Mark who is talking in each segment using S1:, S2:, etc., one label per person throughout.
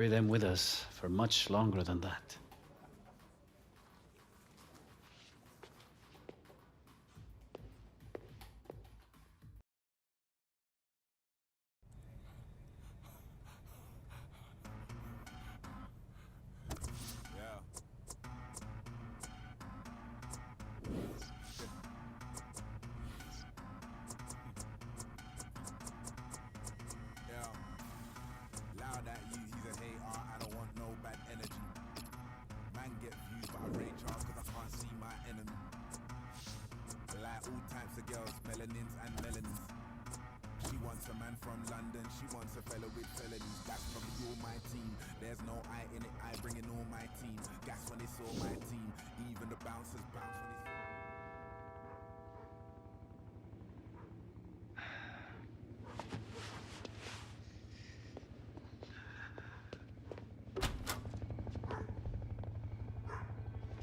S1: Carry them with us for much longer than that.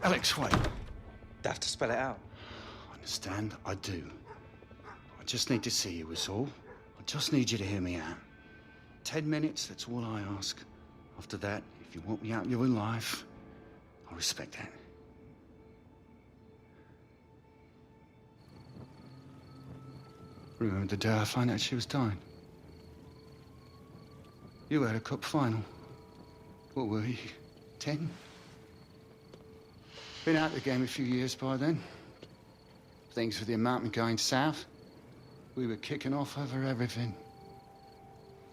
S1: Alex, wait.
S2: I have to spell it out.
S1: Understand? I do. I just need to see you, is all. I just need you to hear me out. 10 minutes, that's all I ask. After that, if you want me out in your own life, I respect that. Remember the day I found out she was dying? You had a cup final. What were you, 10? Been out of the game a few years by then. Things with the amount going south. We were kicking off over everything.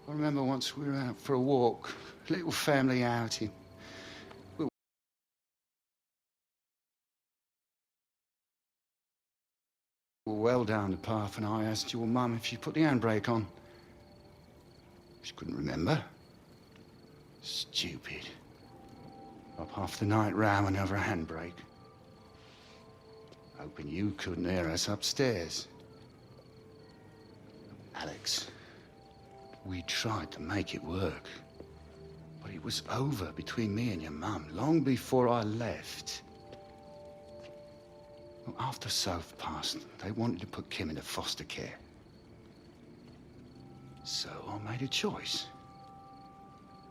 S1: I remember once we were out for a walk, a little family outing. We were well down the path and I asked your mum if she put the handbrake on. She couldn't remember. Stupid. Up half the night rowing over a handbrake. Hoping you couldn't hear us upstairs. Alex, we tried to make it work. But it was over between me and your mum long before I left. Well, after Soph passed, they wanted to put Kim into foster care. So I made a choice.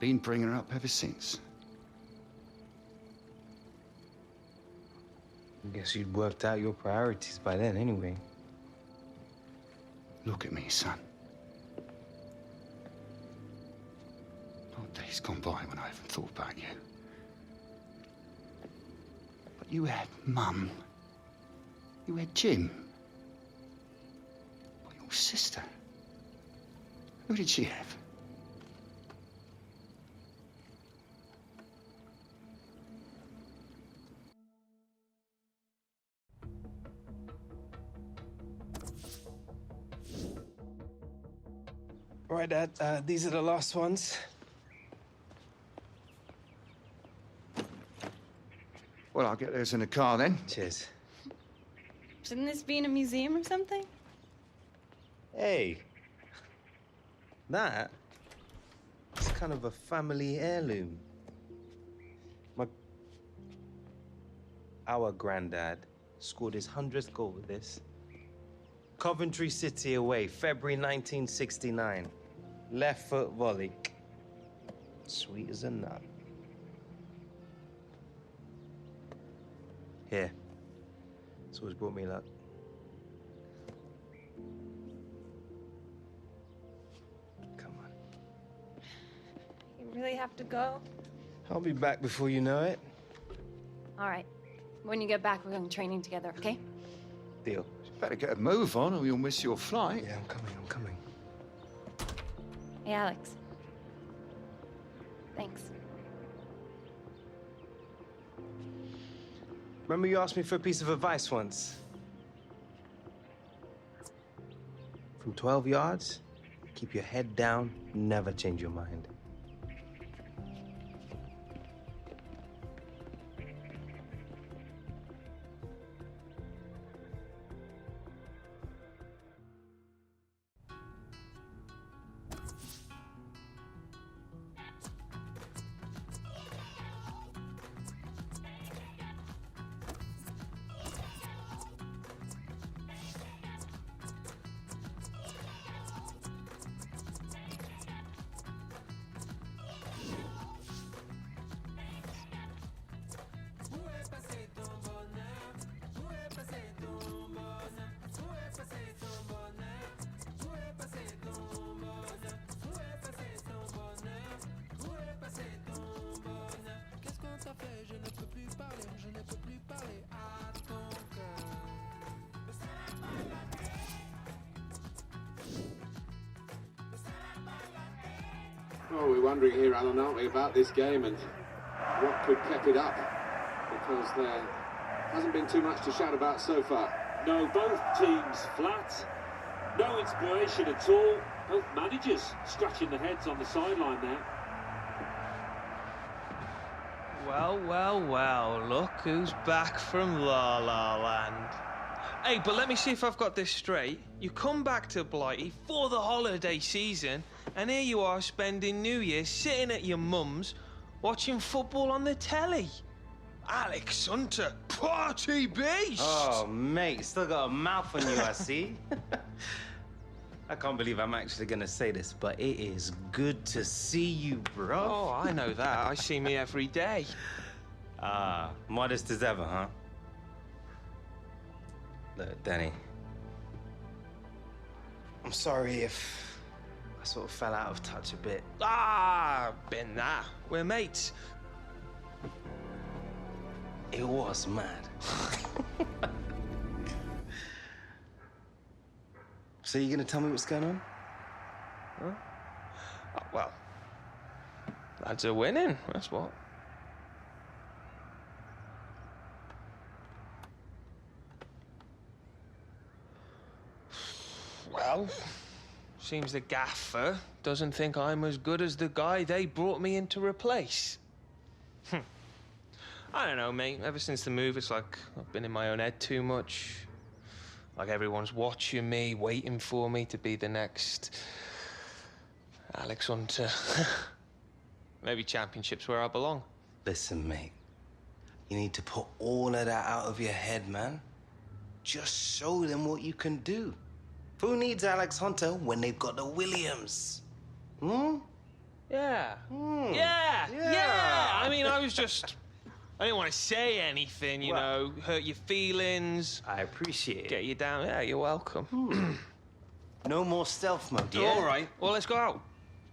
S1: Been bringing her up ever since.
S2: I guess you'd worked out your priorities by then anyway.
S1: Look at me, son. Not days gone by when I haven't thought about you. But you had Mum. You had Jim. But your sister. Who did she have?
S2: All right, Dad, these are the last ones.
S1: Well, I'll get those in the car then.
S2: Cheers.
S3: Shouldn't this be in a museum or something?
S2: Hey. That? It's kind of a family heirloom. Our granddad scored his 100th goal with this. Coventry City away, February 1969. Left foot volley. Sweet as a nut. Here. It's always brought me luck. Come on.
S3: You really have to go?
S2: I'll be back before you know it.
S3: All right. When you get back, we're going training together, okay?
S2: Deal.
S1: Better get a move on or you'll miss your flight.
S2: Yeah, I'm coming.
S3: Hey, Alex. Thanks.
S2: Remember you asked me for a piece of advice once? From 12 yards, keep your head down, never change your mind.
S4: Oh, we're wondering here, Alan, aren't we, about this game and what could keep it up? Because there hasn't been too much to shout about so far.
S5: No, both teams flat. No inspiration at all. Both managers scratching their heads on the sideline there.
S6: Well, well, well, look who's back from La La Land. Hey, but let me see if I've got this straight. You come back to Blighty for the holiday season, and here you are spending New Year's sitting at your mum's, watching football on the telly. Alex Hunter, party beast!
S2: Oh, mate, still got a mouth on you, I see. I can't believe I'm actually gonna say this, but it is good to see you, bro.
S6: Oh, I know that. I see me every day.
S2: Ah, modest as ever, huh? Look, Danny, I'm sorry if I sort of fell out of touch a bit.
S6: Ah, been that. We're mates.
S2: It was mad. So you gonna tell me what's going on?
S6: Huh? Oh, well, lads are winning, that's what. Well, seems the gaffer doesn't think I'm as good as the guy they brought me in to replace. I don't know, mate. Ever since the move, it's like I've been in my own head too much. Like everyone's watching me, waiting for me to be the next Alex Hunter. Maybe championship's where I belong.
S2: Listen, mate, you need to put all of that out of your head, man. Just show them what you can do. Who needs Alex Hunter when they've got the Williams? Hmm?
S6: Yeah.
S2: Hmm.
S6: Yeah. I mean, I didn't want to say anything, you
S2: Well-
S6: know, hurt your feelings,
S2: I appreciate
S6: get
S2: it.
S6: you down. Yeah, you're welcome.
S2: No more stealth mode, yeah?
S6: All right. Well, let's go out.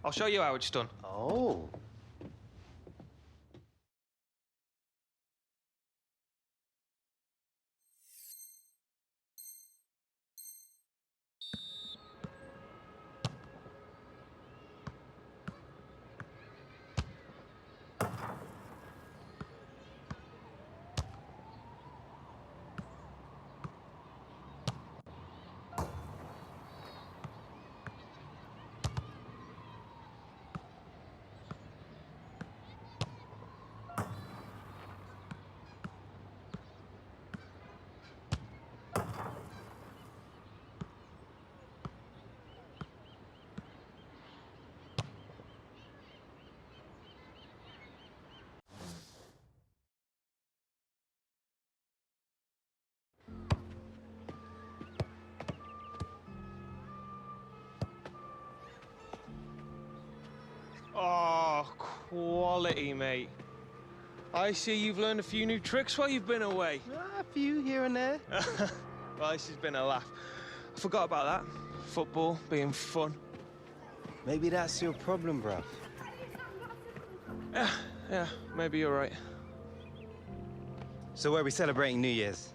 S6: I'll show you how it's done.
S2: Oh.
S6: Oh, quality, mate. I see you've learned a few new tricks while you've been away.
S2: A few here and there.
S6: Well, this has been a laugh. I forgot about that. Football being fun.
S2: Maybe that's your problem, bruv.
S6: Yeah, maybe you're right.
S2: So where are we celebrating New Year's?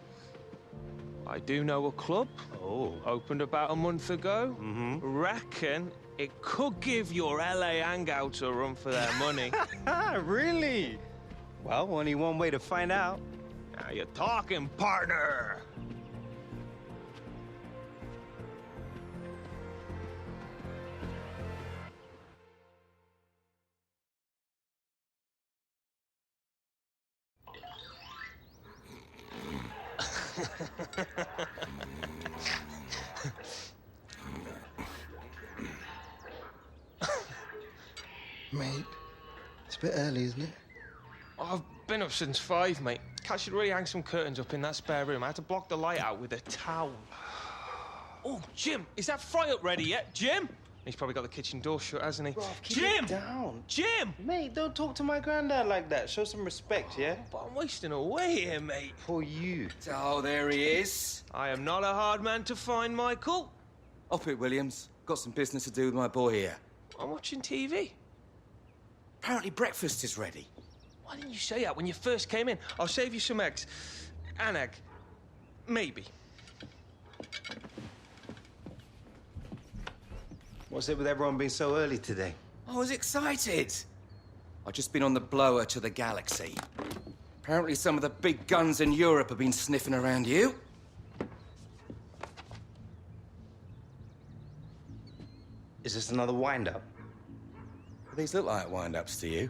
S6: I do know a club.
S2: Oh.
S6: Opened about a month ago.
S2: Mm-hmm.
S6: Reckon it could give your LA hangouts a run for their money.
S2: Really? Well, only one way to find out.
S6: Now you're talking, partner.
S7: Mate, it's a bit early, isn't it?
S6: I've been up since 5, mate. Cat should really hang some curtains up in that spare room. I had to block the light out with a towel. Oh, Jim, is that fry up ready yet? Jim? He's probably got the kitchen door shut, hasn't he?
S2: Bruv, keep
S6: Jim!
S2: it down.
S6: Jim!
S2: Mate, don't talk to my granddad like that. Show some respect, yeah?
S6: But I'm wasting away here, mate.
S2: For you.
S8: Oh, there he is.
S6: I am not a hard man to find, Michael.
S8: Up it, Williams. Got some business to do with my boy here.
S6: I'm watching TV.
S8: Apparently breakfast is ready.
S6: Why didn't you say that when you first came in? I'll save you some eggs. An egg. Maybe.
S2: What's it with everyone being so early today?
S8: I was excited. I've just been on the blower to the galaxy. Apparently some of the big guns in Europe have been sniffing around you.
S2: Is this another wind-up?
S8: These look like wind-ups to you.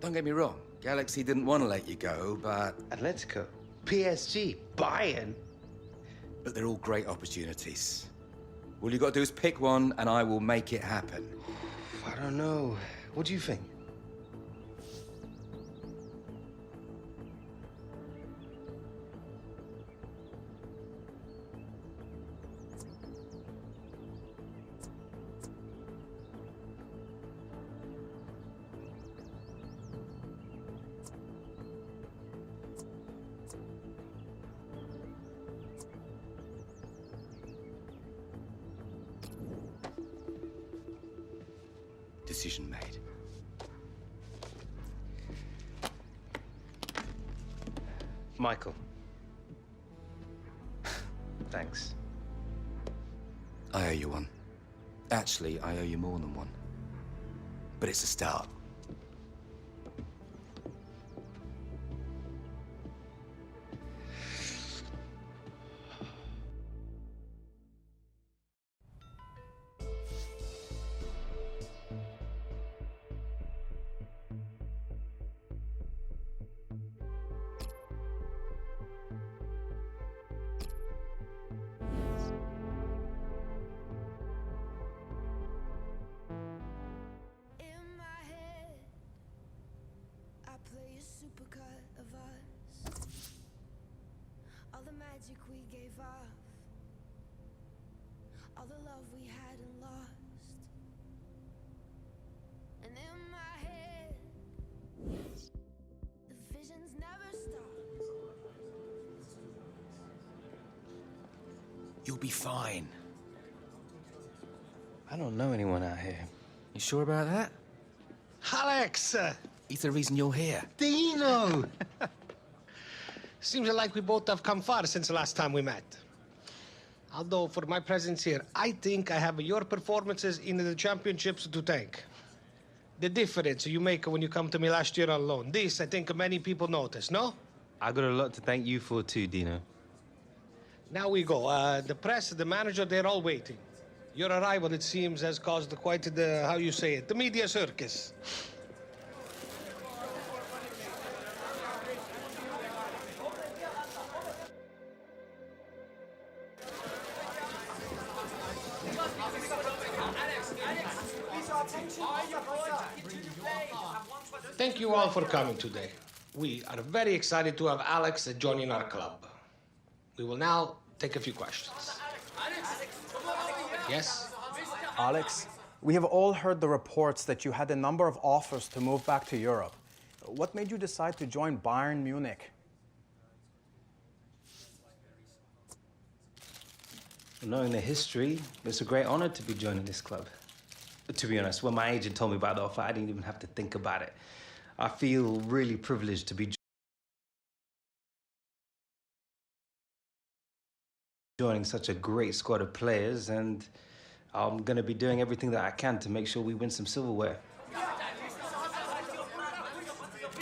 S8: Don't get me wrong, Galaxy didn't want to let you go, but
S2: Atletico, PSG, Bayern.
S8: But they're all great opportunities. All you got to do is pick one, and I will make it happen.
S2: I don't know. What do you think?
S8: Decision made.
S2: Michael. Thanks.
S8: I owe you one. Actually, I owe you more than one. But it's a start.
S9: Play a supercut of us. All the magic we gave off. All the love we had and lost. And in my head, the visions never stop.
S8: You'll be fine.
S2: I don't know anyone out here.
S8: You sure about that?
S10: Alex!
S8: He's the reason you're here.
S10: Dino! Seems like we both have come far since the last time we met. Although, for my presence here, I think I have your performances in the championships to thank. The difference you make when you come to me last year on loan. This, I think many people notice, no?
S2: I got a lot to thank you for too, Dino.
S10: Now we go. The press, the manager, they're all waiting. Your arrival, it seems, has caused quite the, how you say it, the media circus. Thank you all for coming today. We are very excited to have Alex joining our club. We will now take a few questions. Yes?
S11: Alex, we have all heard the reports that you had a number of offers to move back to Europe. What made you decide to join Bayern Munich?
S2: Knowing the history, it's a great honor to be joining this club. To be honest, when my agent told me about the offer, I didn't even have to think about it. I feel really privileged to be joining such a great squad of players, and I'm going to be doing everything that I can to make sure we win some silverware.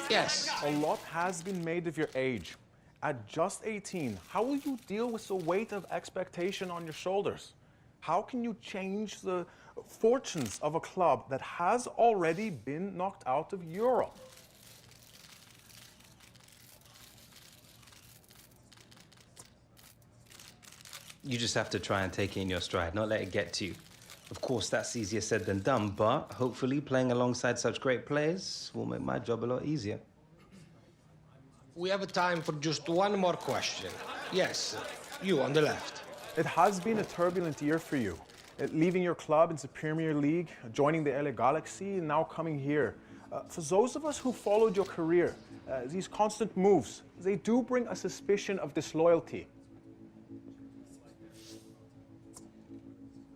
S10: Yes.
S11: A lot has been made of your age. At just 18, how will you deal with the weight of expectation on your shoulders? How can you change the fortunes of a club that has already been knocked out of Europe?
S2: You just have to try and take it in your stride, not let it get to you. Of course, that's easier said than done, but hopefully playing alongside such great players will make my job a lot easier.
S10: We have time for just one more question. Yes, you on the left.
S11: It has been a turbulent year for you. Leaving your club into Premier League, joining the LA Galaxy, and now coming here. For those of us who followed your career, these constant moves, they do bring a suspicion of disloyalty.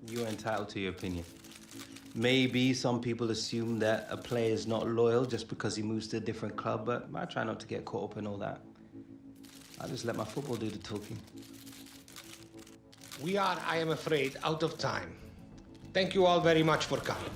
S2: You're entitled to your opinion. Maybe some people assume that a player is not loyal just because he moves to a different club, but I try not to get caught up in all that. I just let my football do the talking.
S10: We are, I am afraid, out of time. Thank you all very much for coming.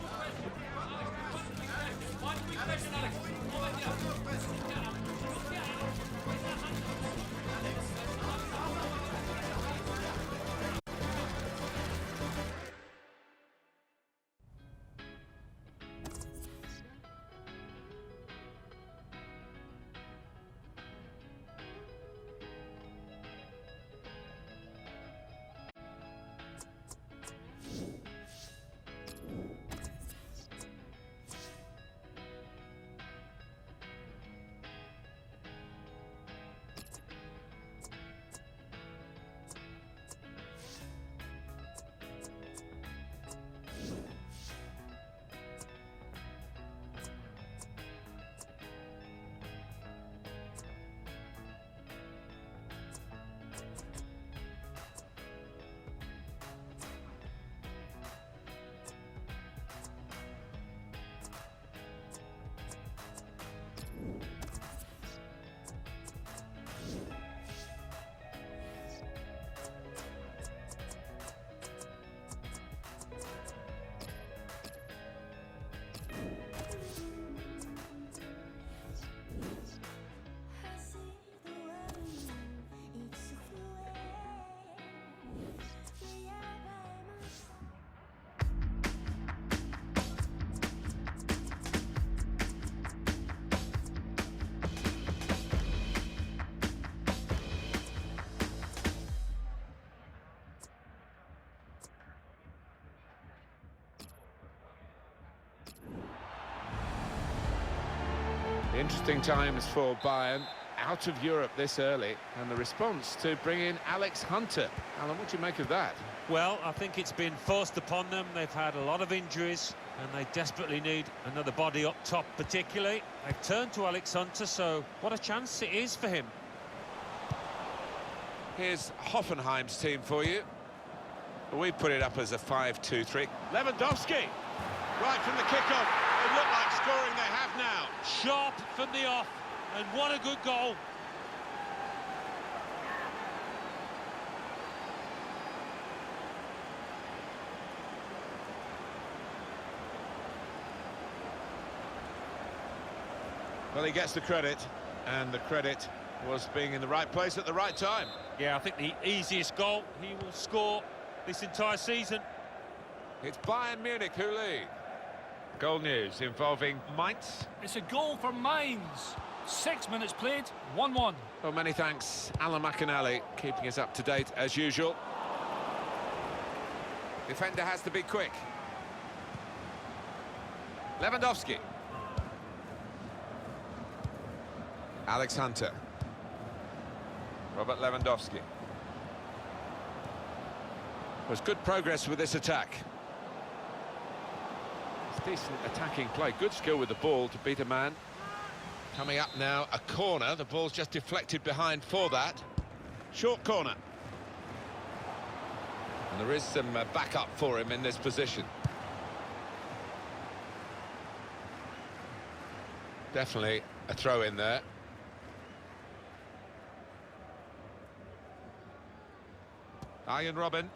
S12: Interesting times for Bayern, out of Europe this early, and the response to bring in Alex Hunter. Alan, what do you make of that?
S13: Well, I think it's been forced upon them. They've had a lot of injuries, and they desperately need another body up top particularly. They've turned to Alex Hunter, so what a chance it is for him.
S12: Here's Hoffenheim's team for you. We put it up as a 5-2-3. Lewandowski, right from the kickoff. They look like scoring, they have now.
S13: Sharp from the off, and what a good goal.
S12: Well, he gets the credit, and the credit was being in the right place at the right time.
S13: Yeah, I think the easiest goal he will score this entire season.
S12: It's Bayern Munich who lead. Goal news involving Mainz.
S14: It's a goal for Mainz. 6 minutes played, 1-1.
S12: Well, many thanks, Alan McInally, keeping us up to date as usual. Defender has to be quick. Lewandowski. Alex Hunter. Robert Lewandowski. Was good progress with this attack. It's decent attacking play, good skill with the ball to beat a man. Coming up now, a corner. The ball's just deflected behind for that. Short corner. And there is some backup for him in this position. Definitely a throw in there. Ian Robin.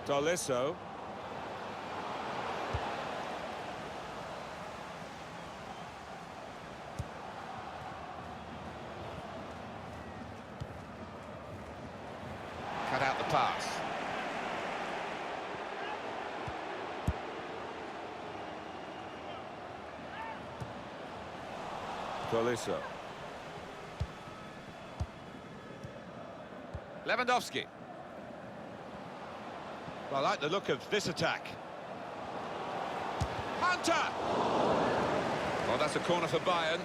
S12: Tolisso. Cut out the pass. Tolisso. Lewandowski. Well, I like the look of this attack. Hunter! Well, that's a corner for Bayern.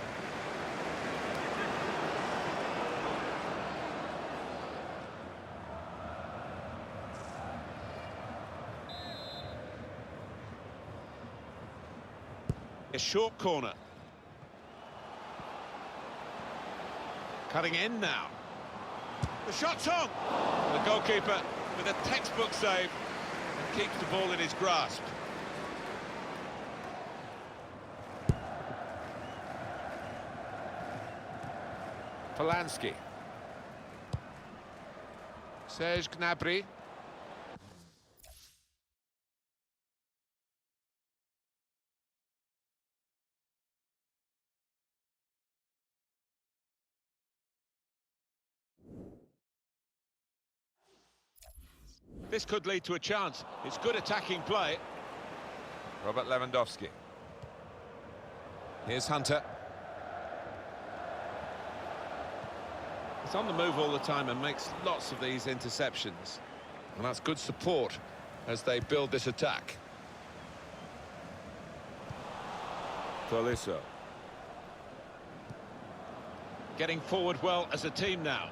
S12: A short corner. Cutting in now. The shot's on! The goalkeeper with a textbook save and keeps the ball in his grasp. Polanski. Serge Gnabry. This could lead to a chance. It's good attacking play. Robert Lewandowski. Here's Hunter. He's on the move all the time and makes lots of these interceptions. And that's good support as they build this attack. Tolisso. Getting forward well as a team now.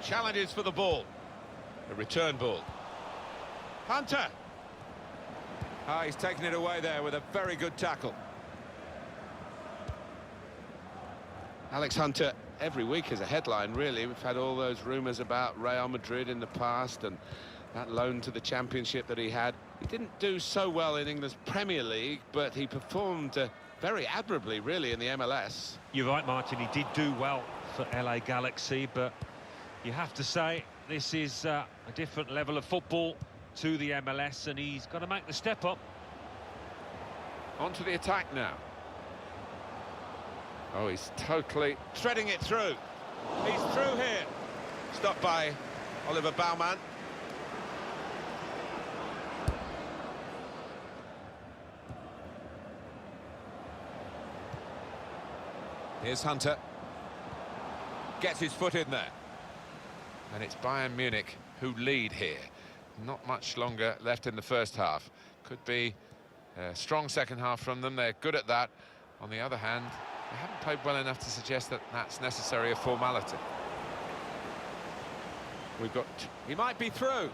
S12: Challenges for the ball. A return ball. Hunter! Ah, he's taken it away there with a very good tackle. Alex Hunter, every week is a headline, really. We've had all those rumours about Real Madrid in the past and that loan to the Championship that he had. He didn't do so well in England's Premier League, but he performed very admirably, really, in the MLS.
S13: You're right, Martin, he did do well for LA Galaxy, but you have to say this is a different level of football to the MLS, and he's got to make the step up.
S12: On to the attack now. Oh, he's totally threading it through. He's through here. Stopped by Oliver Baumann. Here's Hunter. Gets his foot in there. And it's Bayern Munich who lead here. Not much longer left in the first half. Could be a strong second half from them. They're good at that. On the other hand, they haven't played well enough to suggest that that's necessarily a formality. We've got... He might be through.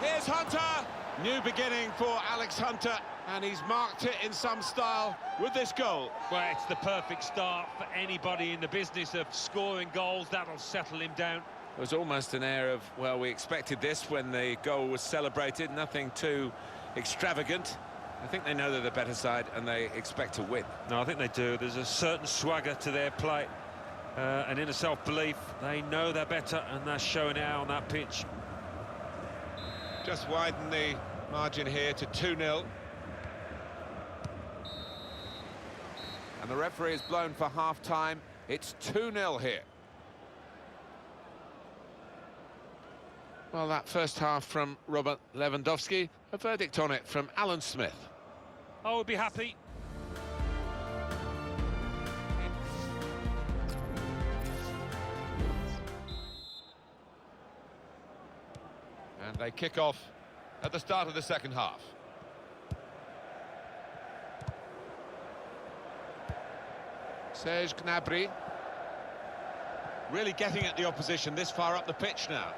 S12: Here's Hunter! New beginning for Alex Hunter, and he's marked it in some style with this goal.
S13: Well, it's the perfect start for anybody in the business of scoring goals. That'll settle him down.
S12: There was almost an air of, well, we expected this when the goal was celebrated. Nothing too extravagant. I think they know they're the better side and they expect to win.
S13: No, I think they do. There's a certain swagger to their play, an inner self-belief. They know they're better, and they're showing it out on that pitch.
S12: Just widen the margin here to 2-0. And the referee is blown for half-time. It's 2-0 here. Well, that first half from Robert Lewandowski, a verdict on it from Alan Smith.
S13: I would be happy.
S12: And they kick off at the start of the second half. Serge Gnabry. Really getting at the opposition this far up the pitch now.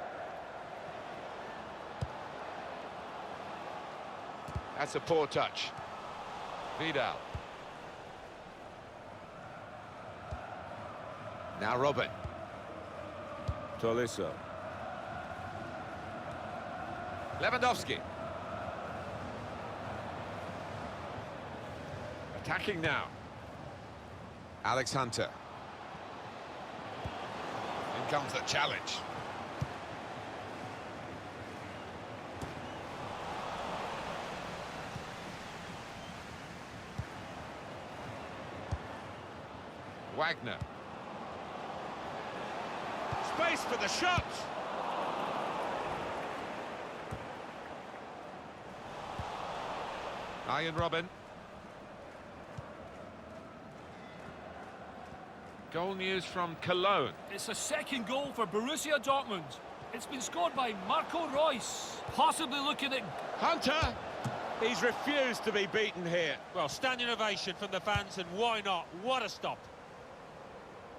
S12: That's a poor touch. Vidal. Now Robin. Tolisso. Lewandowski. Attacking now. Alex Hunter. In comes the challenge. Wagner. Space for the shot. Ian Robin. Goal news from Cologne.
S14: It's a second goal for Borussia Dortmund. It's been scored by Marco Reus. Possibly looking at...
S12: Hunter! He's refused to be beaten here.
S13: Well, standing ovation from the fans, and why not? What a stop.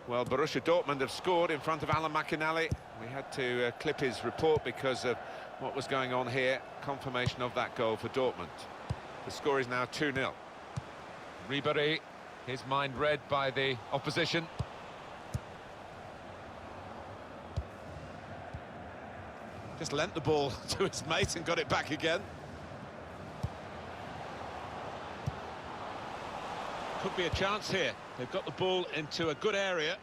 S12: Well, Borussia Dortmund have scored in front of Alan McInally. We had to clip his report because of what was going on here. Confirmation of that goal for Dortmund. The score is now 2-0. Ribéry, his mind read by the opposition. Just lent the ball to his mate and got it back again.
S13: Could
S12: be a chance here. They've got the ball into a good area.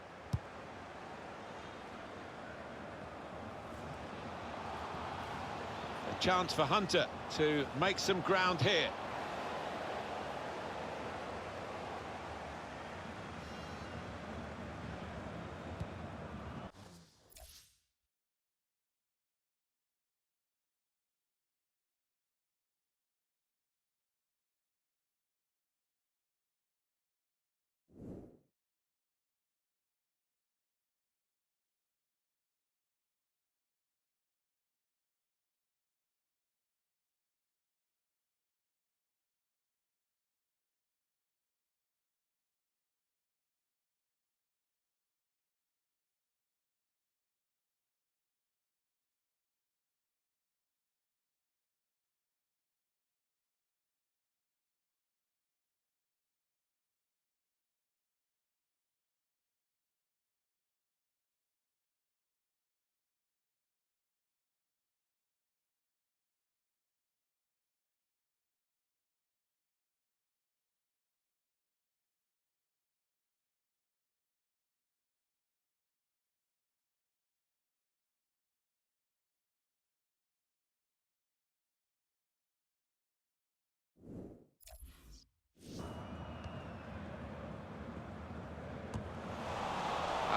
S12: A chance for Hunter to make some ground here.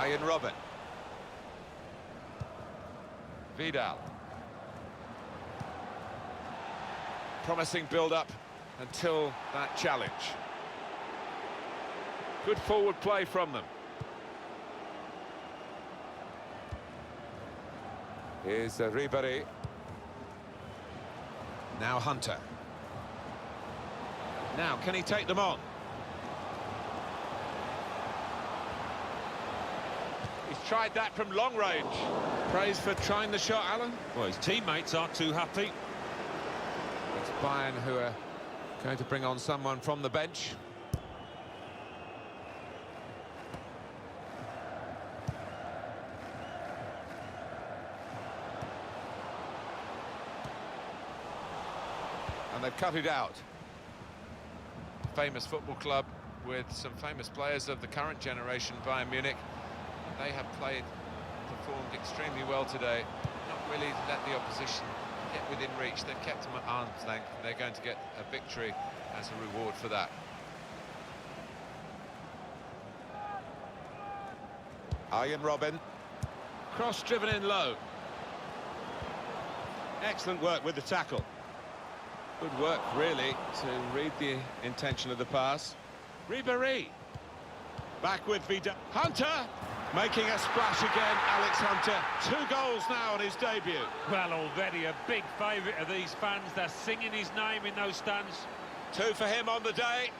S12: Ian Robin. Vidal. Promising build-up until that challenge. Good forward play from them. Here's Ribéry. Now Hunter. Now, can he take them on? He's tried that from long range. Praise for trying the shot, Alan.
S13: Well, his teammates aren't too happy.
S12: It's Bayern who are going to bring on someone from the bench. And they've cut it out. Famous football club with some famous players of the current generation, Bayern Munich. They have performed extremely well today. Not really let the opposition get within reach. They've kept them at arm's length. They're going to get a victory as a reward for that. Ian Robin. Cross driven in low. Excellent work with the tackle. Good work, really, to read the intention of the pass. Ribéry. Back with Vidal. Hunter! Making a splash again, Alex Hunter. 2 goals now on his debut.
S13: Well, already a big favourite of these fans. They're singing his name in those stands.
S12: 2 for him on the day,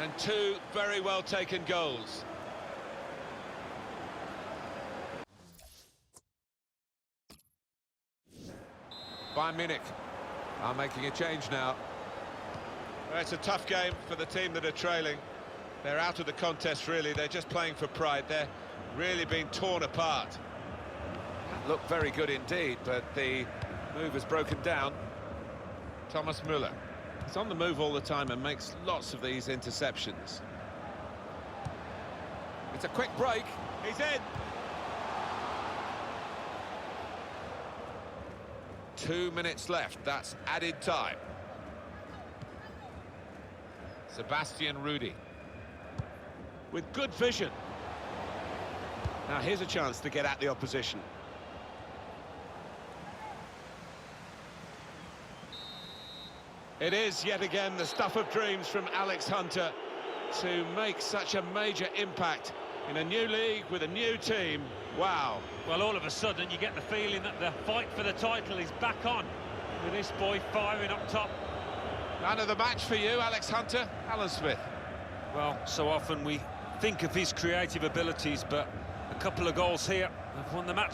S12: and 2 very well taken goals. Bayern Munich are making a change now. Well, it's a tough game for the team that are trailing. They're out of the contest, really. They're just playing for pride. They're really being torn apart. Looked very good indeed, but the move has broken down. Thomas Müller. He's on the move all the time and makes lots of these interceptions. It's a quick break. He's in. 2 minutes left. That's added time. Sebastian Rudy. With good vision. Now here's a chance to get at the opposition. It is yet again the stuff of dreams from Alex Hunter to make such a major impact in a new league with a new team. Wow.
S13: Well, all of a sudden you get the feeling that the fight for the title is back on, with this boy firing up top.
S12: Man of the match for you, Alex Hunter. Alan Smith.
S13: Well, so often we think of his creative abilities, but a couple of goals here have won the match.